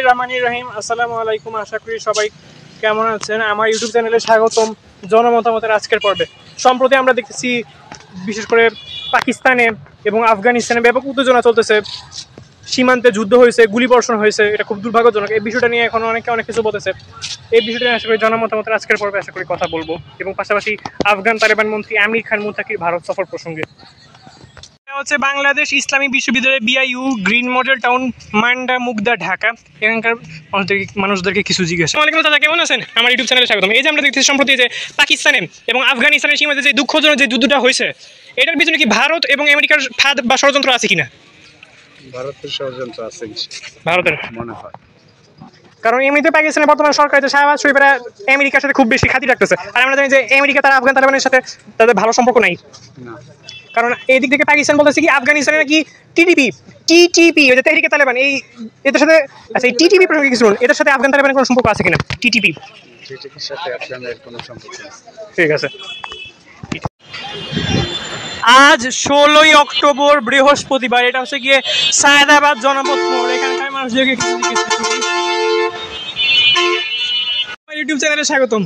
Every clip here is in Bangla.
বিসমিল্লাহির রহমানির রহিম। আসসালামু আলাইকুম, আশা করি সবাই কেমন আছেন। আমার ইউটিউব চ্যানেলে স্বাগতম জনমতামতের আজকের পর্বে। সম্প্রতি আমরা দেখতেছি বিশেষ করে পাকিস্তানে এবং আফগানিস্তানে ব্যাপক উত্তেজনা চলতেছে, সীমান্তে যুদ্ধ হয়েছে, গুলিবর্ষণ হয়েছে, এটা খুব দুর্ভাগ্যজনক। এই বিষয়টা নিয়ে এখন অনেকে অনেক কিছু বলতেছে। এই বিষয়টা নিয়ে আশা করি জনমতামতের আজকের পর্বে আশা করি কথা বলবো, এবং পাশাপাশি আফগান তালেবান মন্ত্রী আমির খান মুত্তাকির ভারত সফর প্রসঙ্গে। হচ্ছে বাংলাদেশ ইসলামী বিশ্ববিদ্যালয় বিআইইউ গ্রিন মডেল টাউন মান্ডা মুগদা ঢাকা। এখানকার মানুষদেরকে কিছু জিজ্ঞাসা। ওয়ালাইকুম আসসালাম, কেমন আছেন? আমার ইউটিউব চ্যানেলে স্বাগতম। এই যে আমরা দেখতেছি সম্প্রতি যে পাকিস্তানে এবং আফগানিস্তানের সীমান্তে যে দুঃখজনক যে যুদ্ধটা হয়েছে, এটার পিছনে কি ভারত এবং আমেরিকার ফাঁদ বা ষড়যন্ত্র আছে কিনা? ভারতের ষড়যন্ত্র আছে, ভারতের মনে হয়। কারণ এমনিতে পাকিস্তানের বর্তমান সরকার যে শাহবাজ শরীফেরা আমেরিকার সাথে খুব বেশি খাতির রাখতেছে, আর আমরা জানি যে আমেরিকা তারা আফগান তালেবানের সাথে তাদের ভালো সম্পর্ক নাই। কারণ এই দিক থেকে পাকিস্তান বলতেছে কি আফগানিস্তানে নাকি টিটিপি ওই যে তেহরিকে তালেবান, এই এদের সাথে আচ্ছা এই টিটিপি প্রসঙ্গে কিছু বলুন, এদের সাথে আফগান তালেবানের কোনো সম্পর্ক আছে কিনা? টিটিপির সাথে আফগানের কোনো সম্পর্ক আছে? ঠিক আছে। আজ 16ই অক্টোবর বৃহস্পতিবার, এটা হচ্ছে গিয়ে সায়েদাবাদ জনপদ মোড়। এখানকার মানুষদেরকে কিছু জিজ্ঞেস করি। ইউটিউব চ্যানেলে স্বাগতম।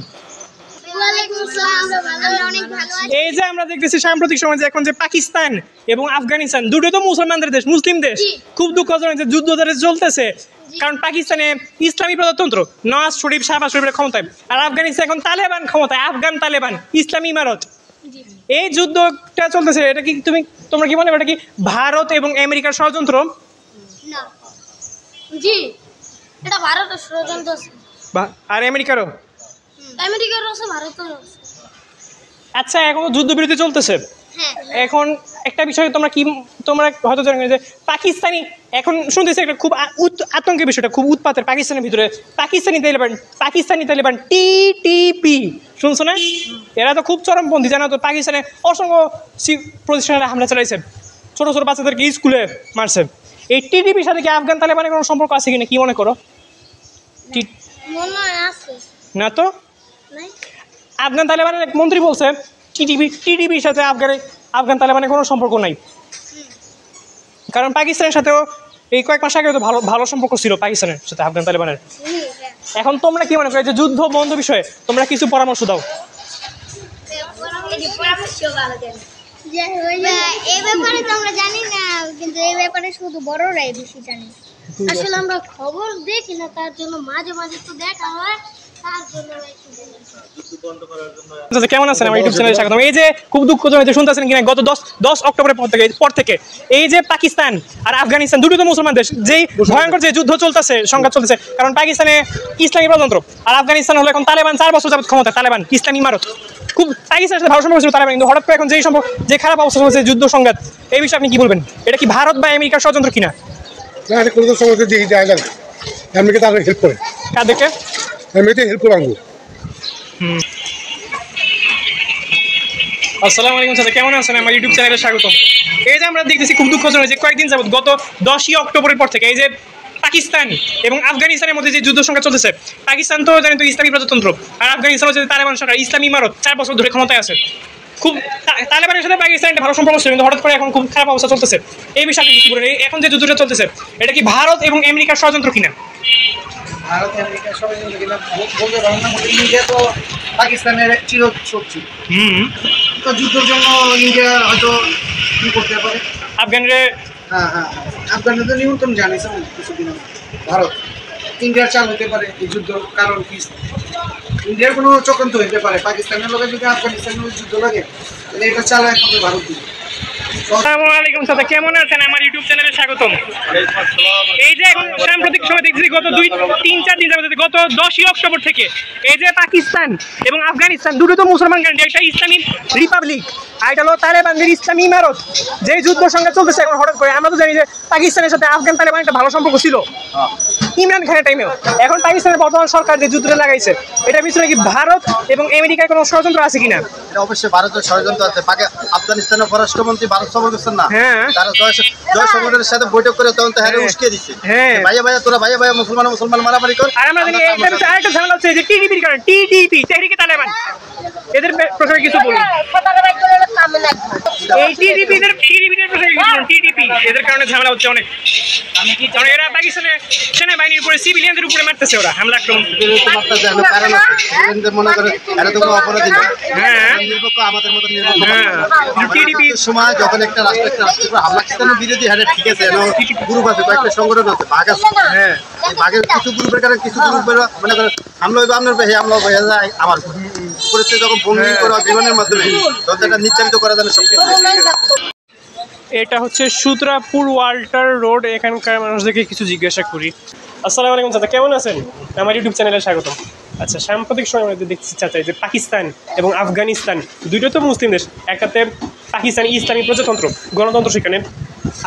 এই যে আমরা দেখতেছি সাম্প্রতিক সময় যে এখন যে পাকিস্তান এবং আফগানিস্তান দুটো তো মুসলমানদের দেশ, মুসলিম দেশ, খুব দুঃখজনক যে যুদ্ধ চলতেছে। কারণ পাকিস্তানে ইসলামী প্রজাতন্ত্র, নওয়াজ শরীফ শাহবাজ শরীফের ক্ষমতায়, আর আফগানিস্তান এখন তালেবান ক্ষমতায়, আফগান তালেবান ইসলামী ইমারত। এই যুদ্ধটা চলতেছে, এটা কি তোমরা কি মনে করো এটা কি ভারত এবং আমেরিকার ষড়যন্ত্র? না জি, এটা ভারতের ষড়যন্ত্র আর আমেরিকারও আছে, ভারতেরও আছে। আচ্ছা, এখন যুদ্ধবিরতি চলতেছে। হ্যাঁ, এখন একটা বিষয় তোমরা হয়তো জানো যে পাকিস্তানি এখন শুনতেছি একটা খুব আতঙ্কের বিষয়টা, খুব উৎপাতের পাকিস্তানের ভিতরে। পাকিস্তানি তালেবান টিটিপি শুনছো না? এরা তো খুব চরমপন্থী, জানো তো। পাকিস্তানে অসংখ্য প্রতিষ্ঠানে হামলা চালাইছে, ছোট ছোট বাচ্চাদেরকে স্কুলে মারছে। এই টিটিপির সাথে কি আফগান তালেবানের কোনো সম্পর্ক আছে কিনা, কি মনে করো? না তো, আফগান তালেবানের এক মন্ত্রী বলছে টিটিপির সাথে আফগান তালেবানের কোনো সম্পর্ক নাই। কারণ পাকিস্তানের সাথেও এই কয়েক মাস আগে তো ভালো সম্পর্ক ছিল পাকিস্তানের সাথে আফগান তালেবানের। এখন তোমরা কি মনে করো যে যুদ্ধ বন্ধ বিষয়ে তোমরা কিছু পরামর্শ দাও? এই ব্যাপারে তো আমরা জানি না, কিন্তু এই ব্যাপারে শুধু বড়রাই বেশি জানি। আসলে আমরা খবর দেখি না, তার জন্য মাঝে মাঝে তো দেখা হয়। কেমন আছেন? আমার ইউটিউব চ্যানেলে স্বাগতম। এই যে খুব দুঃখজনক যে শুনতেছেন কিনা, গত 10 অক্টোবরের পর থেকে এই যে পাকিস্তান আর আফগানিস্তান দুটো তো মুসলমান দেশ, যেই ভয়ঙ্কর যে যুদ্ধ চলতেছে, সংঘাত চলতেছে। কারণ পাকিস্তানে ইসলামী প্রজাতন্ত্র আর আফগানিস্তান হলো এখন তালেবান, 4 বছর যাবত ক্ষমতা, তালেবান ইসলামী ইমারত। খুব পাকিস্তানের সাথে ভালো সম্পর্ক ছিল তালেবান, কিন্তু হঠাৎ করে এখন যে খারাপ অবস্থা চলছে, যুদ্ধ সংঘাত, এই বিষয়ে আপনি কি বলবেন? এটা কি ভারত বা আমেরিকার ষড়যন্ত্র কিনা? আমেরিকা তাদের হেল্প করে, কাদেরকে হেল্প করে আনবো। আসসালামু আলাইকুম স্যার, কেমন আছেন? আমার ইউটিউব চ্যানেলে স্বাগতম। এই যে আমরা দেখতেছি খুব দুঃখজনক যে কয়েকদিন যাবত গত 10ই অক্টোবরের পর থেকে এই যে পাকিস্তান এবং আফগানিস্তানের মধ্যে যে যুদ্ধ সংঘাত চলতেছে। পাকিস্তান তো জানেন তো ইসলামী প্রজাতন্ত্র, আর আফগানিস্তান হচ্ছে তালেবান সরকার, ইসলামী ইমারত, 4 বছর ধরে ক্ষমতায় আছে। খুব তালেবানের সাথে পাকিস্তানের ভালো সম্পর্ক ছিল, কিন্তু হঠাৎ করে এখন খুব খারাপ অবস্থা চলতেছে। এই বিষয়ে আপনি কিছু বলেন, এখন যে যুদ্ধটা চলতেছে এটা কি ভারত এবং আমেরিকার ষড়যন্ত্র কিনা? ভারত আমেরিকার ষড়যন্ত্র কিনা বলতে পারবো না। ইন্ডিয়া তো পাকিস্তানের চিরশত্রু, তো যুদ্ধের জন্য ইন্ডিয়া হয়তো কি করতে পারে। আফগানের আফগানের তো নিয়ন্ত্রণ জানিয়েছে কিছুদিন ভারত। ইন্ডিয়ার চাল হতে পারে এই যুদ্ধ, কারণ কি ইন্ডিয়ার কোনো চক্রান্ত হইতে পারে। পাকিস্তানের লোকের যদি আফগানিস্তানের যুদ্ধ লাগে তাহলে এটা চালায় একমাত্র ভারত দিবে। আসসালামু আলাইকুম স্যার, কেমন আছেন? আমার ইউটিউব চ্যানেলে স্বাগতম। এই যে এখন সাম্প্রতিক সময় দেখছি গত 2-3-4 দিন যাবত, গত 10ই অক্টোবর থেকে এই যে পাকিস্তান এবং আফগানিস্তান দুটো তো মুসলমান কান্ট্রি, একটা ইসলামী রিপাবলিক আর এটা হলো তালেবানদের ইসলামী ইমারত। যে যুদ্ধ সংঘাত চলতেছে এখন হঠাৎ করে, আমরা তো জানি যে পাকিস্তানের সাথে আফগান তালেবান একটা ভালো সম্পর্ক ছিল ইমরান খানের টাইমেও। এখন পাকিস্তানের বর্তমান সরকার যে যুদ্ধটা লাগাইছে, এটার পিছনে কি ভারত এবং আমেরিকার কোনো ষড়যন্ত্র আছে কিনা? এটা অবশ্যই ভারতের ষড়যন্ত্র আছে। আফগানিস্তানের পররাষ্ট্রমন্ত্রী ভারত সফর করছেন না, হ্যাঁ, তারা জয়শঙ্করের সাথে বৈঠক করে তখন তো হ্যাঁ উস্কে দিচ্ছে, ভাইয়া তোরা ভাইয়া মুসলমান মারামারি কর। আর আমরা জানি এটার পিছনে আরেকটা ঝামেলা হচ্ছে যে টিটিপির কারণে, টিটিপি তেহরিকে তালেবান, এদের প্রসঙ্গে কিছু বলুন। এই টিডিপি এদের কারণে ঝামেলা হচ্ছে অনেক, কারণ এরা পাকিস্তানে সেনাবাহিনীর উপরে সিভিলিয়ানদের উপরে মারতেছে ওরা হামলা আক্রমণ। মনে করে এরা তো কোনো অপরাধী না, হ্যাঁ নিরপেক্ষ আমাদের মতো নিরপেক্ষ টিডিপি সময় যখন একটা রাষ্ট্রের হামলা পাকিস্তানের বিরোধী হ্যাঁ ঠিক আছে, গ্রুপ আছে, কয়েকটা সংগঠন আছে, ভাগ আছে, হ্যাঁ ভাগের কিছু গ্রুপের কারণে কিছু গ্রুপের মনে করেন হামলা হইবে আপনার হে হামলা হয়ে যায় আমার পরিস্থিতি যখন বন্দি করা বিমানের মাধ্যমে তখন এটা নির্ধারিত করা যায় সবকিছু। এটা হচ্ছে সুত্রাপুর ওয়াল্টার রোড। এখানকার মানুষদেরকে কিছু জিজ্ঞাসা করি। আসসালামু আলাইকুম চাচা, কেমন আছেন? আমার ইউটিউব চ্যানেলে স্বাগতম। আচ্ছা, সাম্প্রতিক সময়ের মধ্যে দেখছি চাচা যে পাকিস্তান এবং আফগানিস্তান দুটো তো মুসলিম দেশ, একটাতে পাকিস্তানি ইসলামী প্রজাতন্ত্র গণতন্ত্র সেখানে,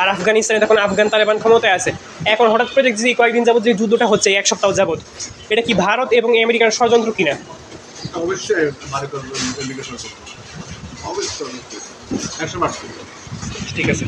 আর আফগানিস্তানে তখন আফগান তালেবান ক্ষমতায় আছে। এখন হঠাৎ করে দেখছি কয়েকদিন যাবত যে যুদ্ধটা হচ্ছে এক সপ্তাহ যাবত, এটা কি ভারত এবং আমেরিকার ষড়যন্ত্র কিনা? অবশ্যই ঠিক আছে।